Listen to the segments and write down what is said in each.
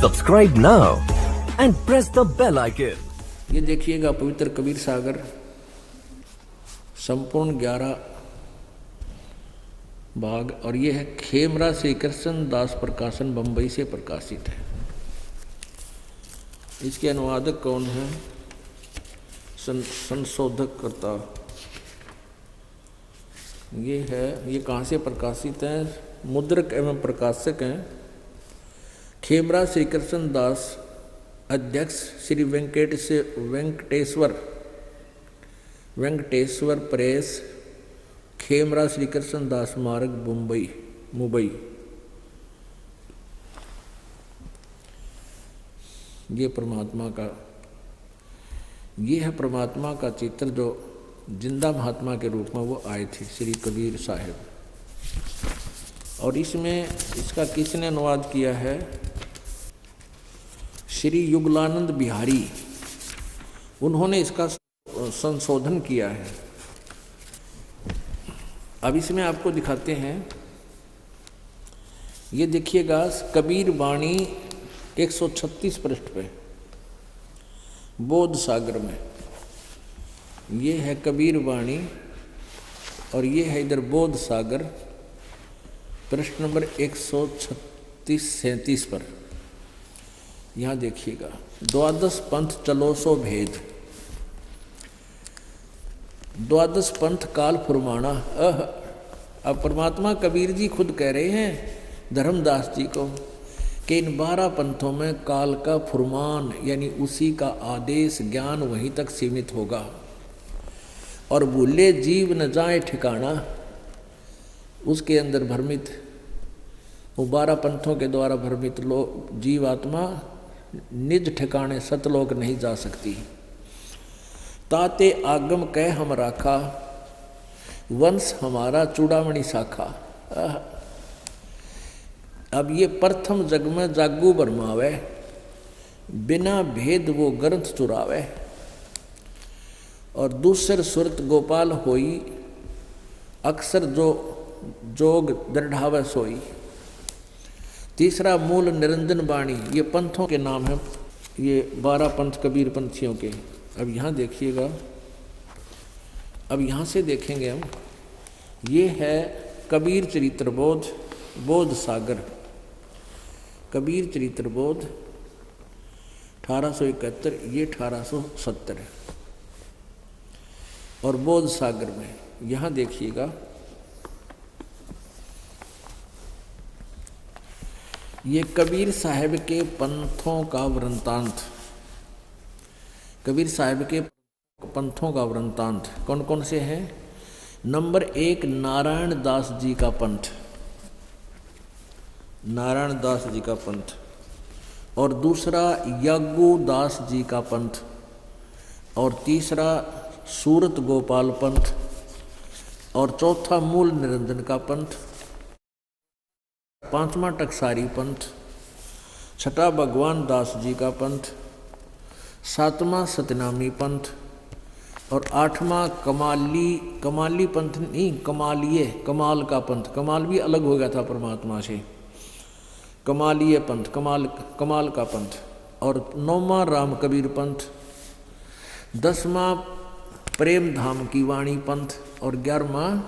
Subscribe now and press the bell icon. ये देखिएगा पवित्र कबीर सागर संपूर्ण 11 भाग, और ये है खेमरा श्री कृष्ण दास प्रकाशन बंबई से प्रकाशित है। इसके अनुवादक कौन है? संशोधक करता ये कहाँ से प्रकाशित है? मुद्रक एवं प्रकाशक हैं खेमरा श्री कृष्ण दास, अध्यक्ष श्री वेंकटेश्वर प्रेस, खेमरा श्री कृष्ण दास मार्ग, मुंबई। ये है परमात्मा का चित्र जो जिंदा महात्मा के रूप में वो आए थे, श्री कबीर साहब। और इसमें इसका किसने अनुवाद किया है? श्री युगलानंद बिहारी, उन्होंने इसका संशोधन किया है। अब इसमें आपको दिखाते हैं, ये देखिएगा कबीर वाणी 136 पृष्ठ पे बोध सागर में, ये है कबीर वाणी और ये है इधर बोध सागर, पृष्ठ नंबर 136-37 पर। यहाँ देखिएगा, द्वादश पंथ चलो सो भेद, द्वादश पंथ काल फुरमाना। अब परमात्मा कबीर जी खुद कह रहे हैं धर्मदास जी को कि इन 12 पंथों में काल का फुरमान यानी उसी का आदेश ज्ञान वहीं तक सीमित होगा, और भूले जीव न जाए ठिकाना, उसके अंदर भ्रमित, वो 12 पंथों के द्वारा भ्रमित लोग जीव आत्मा निज ठिकाने सतलोक नहीं जा सकती। ताते आगम कह हम राखा, वंश हमारा चूड़ामणि शाखा। अब ये प्रथम जग में जागू बरमावे, बिना भेद वो ग्रंथ चुरावे, और दूसर सुरत गोपाल होई, अक्सर जो जोग दृढ़ावे सोई। तीसरा मूल निरंजन वाणी, ये पंथों के नाम हैं, ये 12 पंथ कबीर पंथियों के। अब यहाँ देखिएगा, अब यहाँ से देखेंगे हम, ये है कबीर चरित्र बोध, बोध सागर, कबीर चरित्र बोध 1871, ये 1870 है। और बोध सागर में यहाँ देखिएगा, ये कबीर साहब के पंथों का वृंतांत, कबीर साहब के पंथों का वृंतांत कौन कौन से हैं? नंबर 1 नारायण दास जी का पंथ, नारायण दास जी का पंथ, और दूसरा यागू दास जी का पंथ, और तीसरा सूरत गोपाल पंथ, और चौथा मूल निरंजन का पंथ, पांचवा टकसारी पंथ, छठा भगवान दास जी का पंथ, सातवां सतनामी पंथ, और 8वां कमाली पंथ नहीं, कमाल का पंथ। कमाल भी अलग हो गया था परमात्मा से, कमालीय पंथ, कमाल का पंथ, और 9वां राम कबीर पंथ, 10वां प्रेम धाम की वाणी पंथ, और 11वां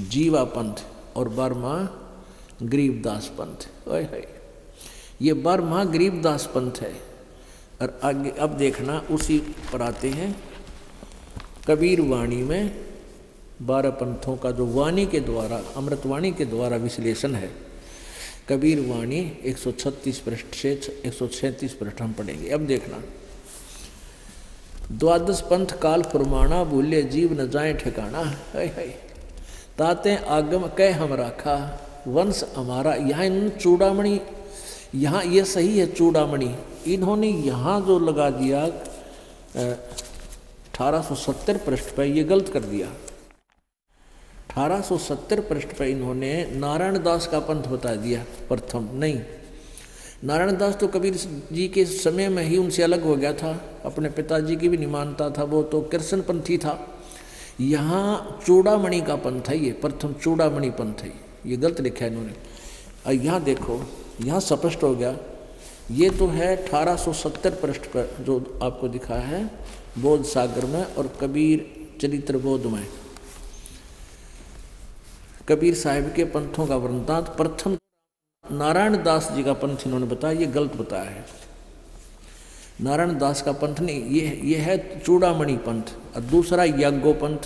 जीवा पंथ, और 12वां गरीबदास पंथ। ये 12वां गरीबदास पंथ है। और आगे अब देखना, उसी पर आते हैं कबीर वाणी में 12 पंथों का जो वाणी के द्वारा, अमृतवाणी के द्वारा विश्लेषण है। कबीर वाणी 136 पृष्ठ से 137 पृष्ठ हम पढ़ेंगे। अब देखना, द्वादश पंथ काल फुरमाना, भूले जीव न जाए ठिकाना। ताते आगम कह हम राखा, वंश हमारा। यहाँ इन चूड़ामणि, यहाँ ये सही है चूड़ामणि, इन्होंने यहाँ जो लगा दिया 1870 पृष्ठ पर, ये गलत कर दिया। 1870 पृष्ठ पर इन्होंने नारायण दास का पंथ बता दिया प्रथम। नहीं, नारायण दास तो कबीर जी के समय में ही उनसे अलग हो गया था, अपने पिताजी की भी नहीं मानता था, वो तो कृष्ण पंथी था। यहाँ चूड़ामणि का पंथ है, ये प्रथम चूड़ामणि पंथ है, ये गलत लिखा है इन्होंने। और यहाँ देखो, यहाँ स्पष्ट हो गया ये तो है 1870 पृष्ठ पर जो आपको दिखा है बोध सागर में और कबीर चरित्र बोध में, कबीर साहिब के पंथों का वृंतांत। प्रथम नारायण दास जी का पंथ इन्होंने बताया, ये गलत बताया है। नारायण दास का पंथ नहीं, ये है चूड़ामणि पंथ। और दूसरा याज्ञो पंथ,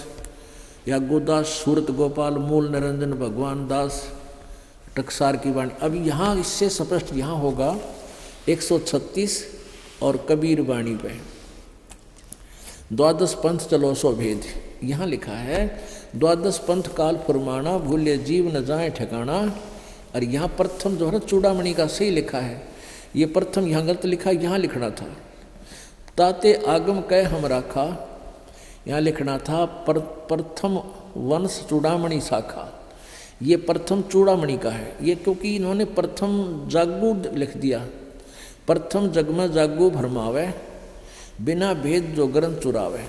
याज्ञोदास, सूरत गोपाल, मूल निरंजन, भगवान दास, टकसार की वाणी। अब यहाँ इससे स्पष्ट यहाँ होगा 136 और कबीर वाणी पे द्वादश पंथ चलो सो भेद। यहाँ लिखा है द्वादश पंथ काल फुरमाना, भूले जीव न जाए ठिकाना। और यहाँ प्रथम जो है चूड़ामणि का सही लिखा है, ये प्रथम यहाँ गलत लिखा, यहाँ लिखना था ताते आगम कह हम राखा, यहाँ लिखना था प्रथम वंश चूड़ामणि शाखा। ये प्रथम चूड़ामणि का है ये, क्योंकि इन्होंने प्रथम जागू लिख दिया। प्रथम जग में जागू भरमावे, बिना भेद जो ग्रंथ चुरावे।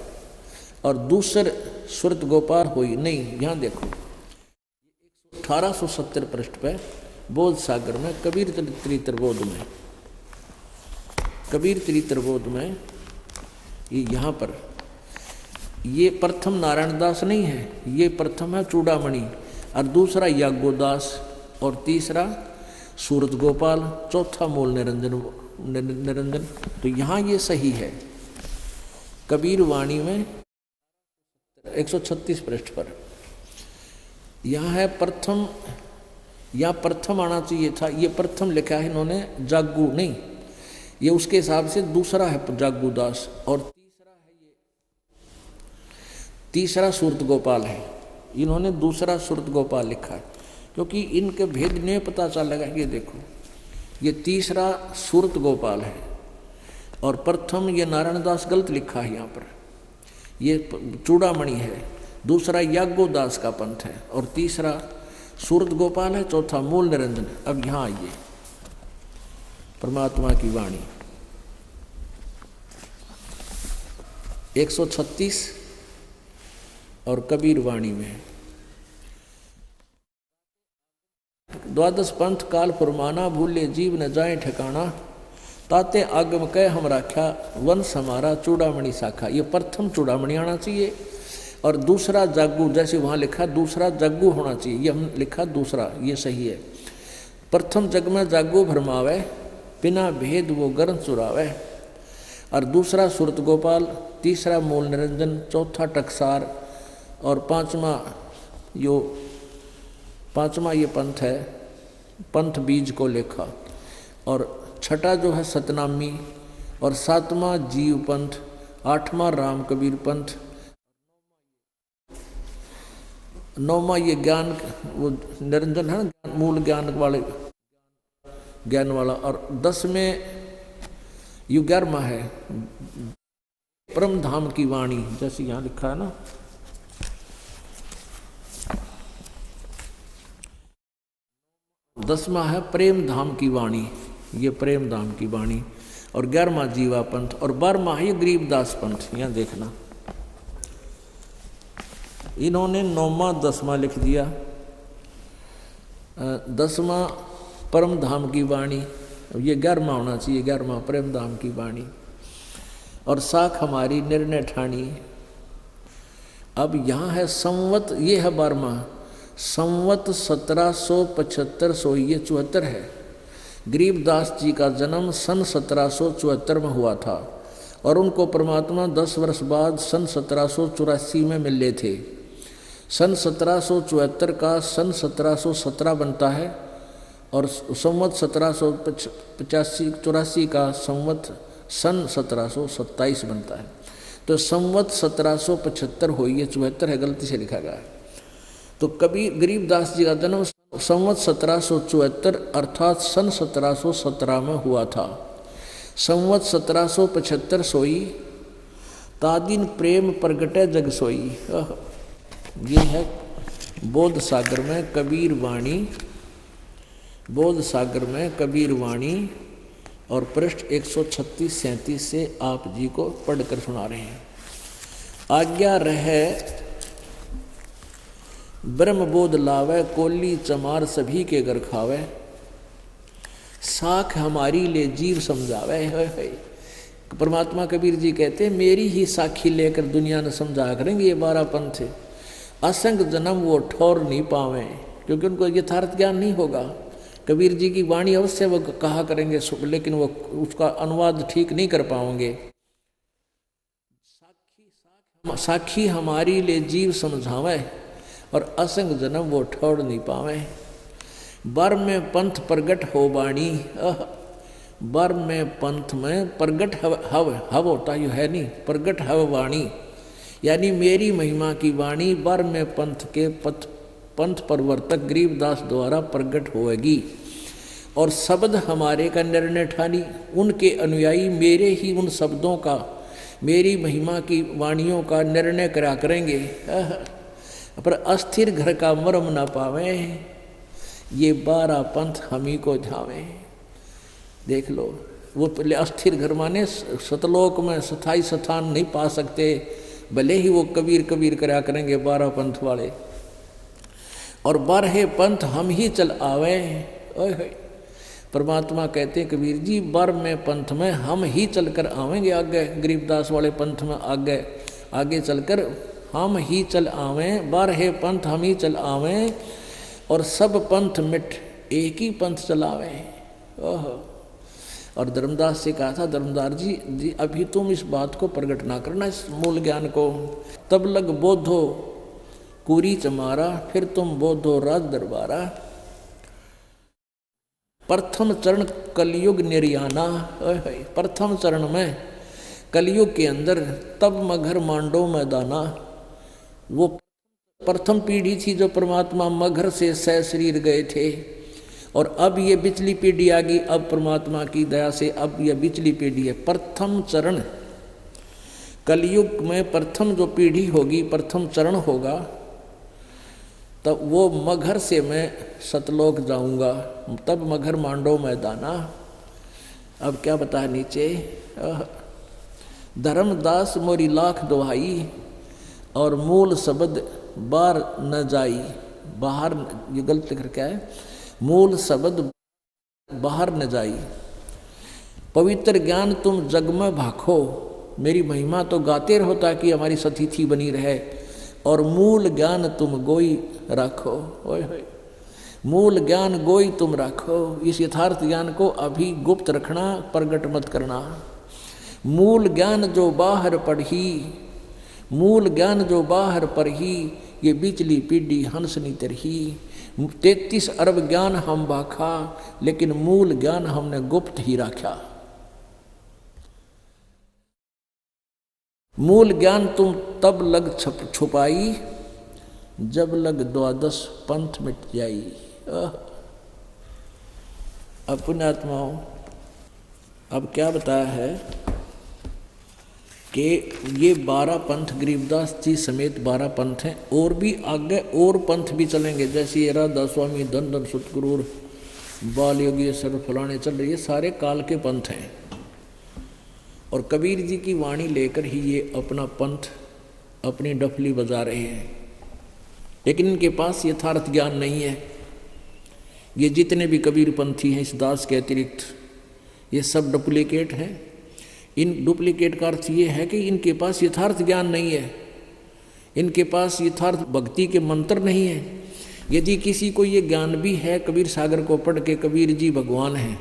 और दूसर सुरत गोपाल होई नहीं। यहाँ देखो 1870 पृष्ठ पे बोध सागर में कबीर चरित्र बोध में, कबीर चरित्र बोध में ये यहाँ पर ये प्रथम नारायण दास नहीं है, ये प्रथम है चूड़ामणि और दूसरा याज्ञोदास और तीसरा सूरत गोपाल, चौथा मूल निरंजन। तो यहाँ ये सही है कबीर वाणी में 136 पृष्ठ पर। यहाँ है प्रथम, यहाँ प्रथम आना चाहिए था, ये प्रथम लिखा है इन्होंने जागू नहीं, ये उसके हिसाब से दूसरा है जागूदास और तीसरा है ये, तीसरा सूरत गोपाल है। इन्होंने दूसरा सूरत गोपाल लिखा है क्योंकि इनके भेद नहीं पता चलेगा। ये देखो ये तीसरा सूरत गोपाल है और प्रथम ये नारायण दास गलत लिखा है यहाँ पर, ये चूड़ामणि है। दूसरा याज्ञोदास का पंथ है और तीसरा सूरत गोपाल है, चौथा मूल निरंजन। अब यहाँ आइए परमात्मा की वाणी 136 और कबीर वाणी में द्वादश पंथ काल फुरमाना, भूले जीव न जाए ठिकाना, ताते आगम कह हम राख्या, वंश हमारा चूड़ामणि शाखा। ये प्रथम चूड़ामणि आना चाहिए और दूसरा जागू, जैसे वहाँ लिखा दूसरा जागू होना चाहिए, ये हम लिखा दूसरा, ये सही है। प्रथम जग में जागू भरमावे, बिना भेद वो गर्म चुरावे। और दूसरा सूरत गोपाल, तीसरा मूल निरंजन, चौथा टकसार और पांचवा ये पंथ है, पंथ बीज को लेखा। और छठा जो है सतनामी और सातवां जीव पंथ, आठवां राम कबीर पंथ, नौवां ये ज्ञान वो निरंजन है ना, मूल ज्ञान वाला। और 10वें यु 11वां है परम धाम की वाणी, जैसे यहाँ लिखा है ना। दसवां है प्रेम धाम की वाणी, ये प्रेम धाम की वाणी। और 11वां जीवा पंथ और 12वां है गरीबदास पंथ। यहाँ देखना इन्होंने 9वां 10वां लिख दिया। 10वां परम धाम की वाणी, ये 11वां होना चाहिए, 11वां प्रेम धाम की वाणी। और साख हमारी निर्णय ठाणी। अब यहाँ है संवत, ये है 12वां संवत 1775 सो ये 74 है। गरीबदास जी का जन्म सन 1774 में हुआ था और उनको परमात्मा 10 वर्ष बाद सन 1784 में मिले थे। सन 1774 का सन 1717 बनता है और संवत 1785-84 का संवत सन 1727 बनता है। तो संवत 1775 हुई, ये 74 है, गलती से लिखा गया है। तो कबीर गरीबदास जी का जन्म संवत 1774 अर्थात सन 1717 में हुआ था। संवत 1775 सोई, तादिन प्रेम प्रगटे जग सोई। ये है बोध सागर में कबीर वाणी, बोध सागर में कबीर वाणी। और पृष्ठ 136-37 से आप जी को पढ़कर सुना रहे हैं। आज्ञा रहे ब्रह्मबोध लावे, कोली चमार सभी के घर खावे। साख हमारी ले जीव समझावे है। परमात्मा कबीर जी कहते हैं मेरी ही साखी लेकर दुनिया ने समझाया करेंगे ये 12 पंथ। असंग जन्म वो ठोर नहीं पावे, क्योंकि उनको यथार्थ ज्ञान नहीं होगा। कबीर जी की वाणी अवश्य वो कहा करेंगे, लेकिन वो उसका अनुवाद ठीक नहीं कर पाओगे। साखी हमारी ले जीव समझावे और असंग जन्म वो ठोर नहीं पावे। बर में पंथ प्रगट हो वाणी, बर में पंथ में प्रगट हव होता यू है नहीं, प्रगट हव वाणी, यानी मेरी महिमा की वाणी बर में पंथ के पंथ प्रवर्तक गरीबदास द्वारा प्रगट होएगी। और शब्द हमारे का निर्णय ठानी, उनके अनुयायी मेरे ही उन शब्दों का, मेरी महिमा की वाणियों का निर्णय करा करेंगे। पर अस्थिर घर का मर्म ना पावे, ये 12 पंथ हम ही को झावे। देख लो, वो पहले अस्थिर घर माने सतलोक में स्थायी स्थान नहीं पा सकते, भले ही वो कबीर कबीर करा करेंगे 12 पंथ वाले। और 12 पंथ हम ही चल आवे। ओए परमात्मा कहते हैं कबीर जी 12वें पंथ में हम ही चलकर आवेंगे, आगे गरीबदास वाले पंथ में आगे आगे चलकर हम ही चल आवें। 12 पंथ हम ही चल आवें और सब पंथ मिट एक ही पंथ चलावे। ओह, और धर्मदास से कहा था, धर्मदास जी अभी तुम इस बात को प्रकट ना करना, इस मूल ज्ञान को, तब लग बोधो कुरी चमारा, फिर तुम बोधो राज दरबारा। प्रथम चरण कलयुग निर्याना, प्रथम चरण में कलयुग के अंदर तब मगर मांडो मैदाना, वो प्रथम पीढ़ी थी जो परमात्मा मगर से सह शरीर गए थे। और अब ये बिचली पीढ़ी आ गई, अब परमात्मा की दया से अब ये बिचली पीढ़ी है। प्रथम चरण कलयुग में प्रथम जो पीढ़ी होगी, प्रथम चरण होगा, तब वो मगर से मैं सतलोक जाऊंगा, तब मगर मांडो मैदाना। अब क्या बताया नीचे, धर्मदास मोरी लाख दुहाई और मूल शब्द बार न जाई, बाहर, ये गलत लिख रखा है, मूल शब्द बाहर न जाई। पवित्र ज्ञान तुम जग में भाखो, मेरी महिमा तो गाते रहो ताकि हमारी सतिथि बनी रहे। और मूल ज्ञान तुम गोई रखो, ओए होए, मूल ज्ञान गोई तुम रखो। इस यथार्थ ज्ञान को अभी गुप्त रखना, प्रगट मत करना। मूल ज्ञान जो बाहर पढ़ी, मूल ज्ञान जो बाहर पढ़ी, ये बिचली पीढ़ी हंसनी तरही। 33 अरब ज्ञान हम बाखा, लेकिन मूल ज्ञान हमने गुप्त ही रखा। मूल ज्ञान तुम तब लग छुपाई, जब लग 12 पंथ मिट जाई। अब पुण्यात्माओं, अब क्या बताया है कि ये 12 पंथ गरीबदास जी समेत 12 पंथ हैं, और भी आगे और पंथ भी चलेंगे, जैसे ये राधा स्वामी, धन धन सतगुरु, बाल योगी, सर्व फलाने चल रही है, सारे काल के पंथ हैं। और कबीर जी की वाणी लेकर ही ये अपना पंथ, अपनी डफली बजा रहे हैं, लेकिन इनके पास यथार्थ ज्ञान नहीं है। ये जितने भी कबीर पंथी हैं इस दास के अतिरिक्त, ये सब डुप्लीकेट हैं। इन डुप्लीकेट का अर्थ ये है कि इनके पास यथार्थ ज्ञान नहीं है, इनके पास यथार्थ भक्ति के मंत्र नहीं है। यदि किसी को ये ज्ञान भी है, कबीर सागर को पढ़ के कबीर जी भगवान हैं,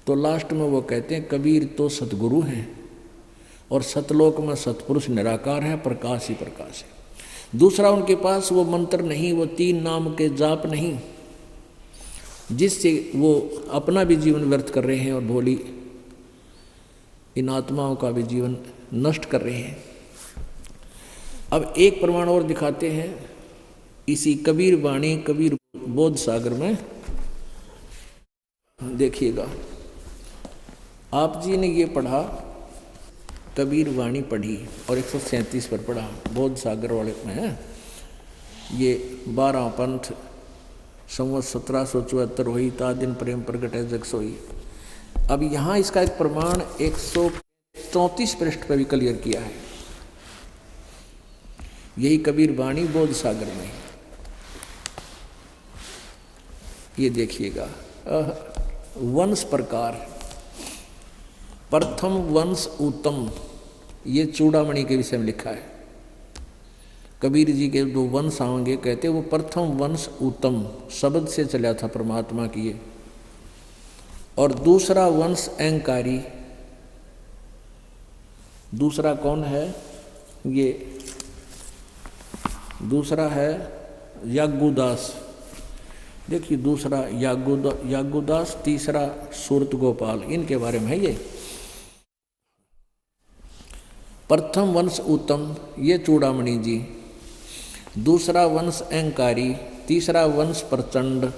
तो लास्ट में वो कहते हैं कबीर तो सतगुरु हैं, और सतलोक में सतपुरुष निराकार है, प्रकाश ही प्रकाश है। दूसरा उनके पास वो मंत्र नहीं, वो 3 नाम के जाप नहीं, जिससे वो अपना भी जीवन व्यर्थ कर रहे हैं और भोली इन आत्माओं का भी जीवन नष्ट कर रहे हैं। अब एक प्रमाण और दिखाते हैं इसी कबीर वाणी कबीर बोध सागर में। देखिएगा, आप जी ने ये पढ़ा, कबीर वाणी पढ़ी और 137 पर पढ़ा, बोध सागर वाले में है ये 12 पंथ। संवत 1774 हुई, ता दिन प्रेम प्रगट है जग सोई। अब यहाँ इसका एक प्रमाण 134 पृष्ठ पर भी क्लियर किया है, यही कबीर वाणी बोध सागर में। ये देखिएगा, वंश प्रकार। प्रथम वंश उत्तम, ये चूड़ामणि के विषय में लिखा है। कबीर जी के जो वंश आएंगे कहते वो प्रथम वंश उत्तम शब्द से चला था परमात्मा की ये। और दूसरा वंश अहंकारी, दूसरा कौन है? ये दूसरा है यागुदास। देखिए दूसरा यागुदास, तीसरा सूरत गोपाल, इनके बारे में है ये। प्रथम वंश उत्तम, ये चूड़ामणि जी। दूसरा वंश अहंकारी, तीसरा वंश प्रचंड,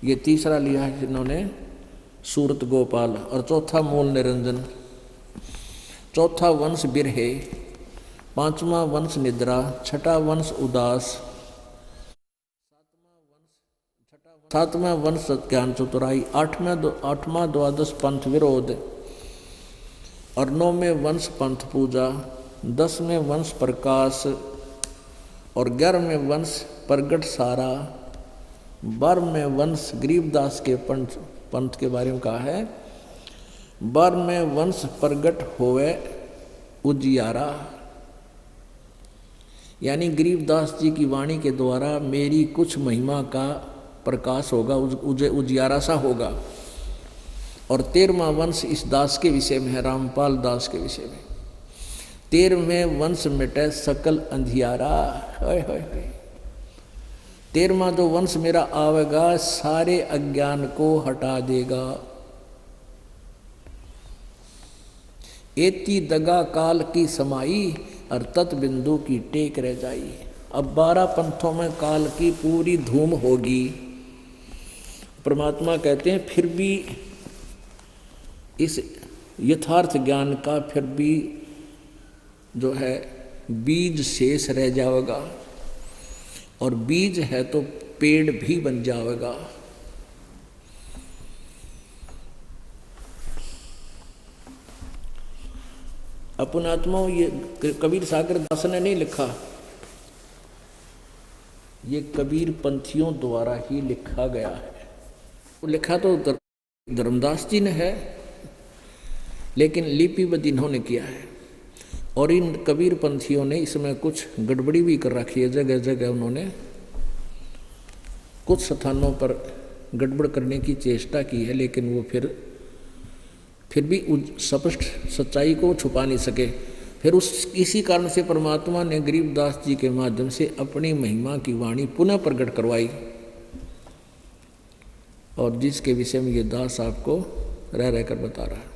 ये तीसरा लिया है इन्होंने सूरत गोपाल। और चौथा मूल निरंजन। चौथा वंश बिरहे, पांचवा वंश निद्रा, छठा वंश उदास, सातवां वंश ज्ञान चतुराई, आठवां द्वादश पंथ विरोध, और 9वें वंश पंथ पूजा, 10वें वंश प्रकाश, और 11वें वंश प्रगट सारा, 12वें वंश गरीबदास के पंथ के बारे में कहा है। 12वें वंश प्रगट होवे उजियारा, यानी गरीबदास जी की वाणी के द्वारा मेरी कुछ महिमा का प्रकाश होगा, उजियारा सा होगा। और 13वां वंश इस दास के विषय में है, रामपाल दास के विषय में। 13वें वंश मिटे सकल अंधियारा। 13वां जो वंश मेरा आवेगा सारे अज्ञान को हटा देगा। एती दगा काल की समाई, और तत् बिंदु की टेक रह जाई। अब 12 पंथों में काल की पूरी धूम होगी। परमात्मा कहते हैं फिर भी इस यथार्थ ज्ञान का फिर भी जो है बीज शेष रह जाएगा, और बीज है तो पेड़ भी बन जाएगा। अपन आत्मा, ये कबीर सागर दास ने नहीं लिखा, ये कबीर पंथियों द्वारा ही लिखा गया है। लिखा तो धर्मदास जी ने है, लेकिन लिपिबद्ध इन्होंने किया है। और इन कबीर पंथियों ने इसमें कुछ गड़बड़ी भी कर रखी है। जगह जगह उन्होंने कुछ स्थानों पर गड़बड़ करने की चेष्टा की है, लेकिन वो फिर भी स्पष्ट सच्चाई को छुपा नहीं सके। फिर इसी कारण से परमात्मा ने गरीबदास जी के माध्यम से अपनी महिमा की वाणी पुनः प्रकट करवाई, और जिसके विषय में ये दास आपको रह रहकर बता रहा है।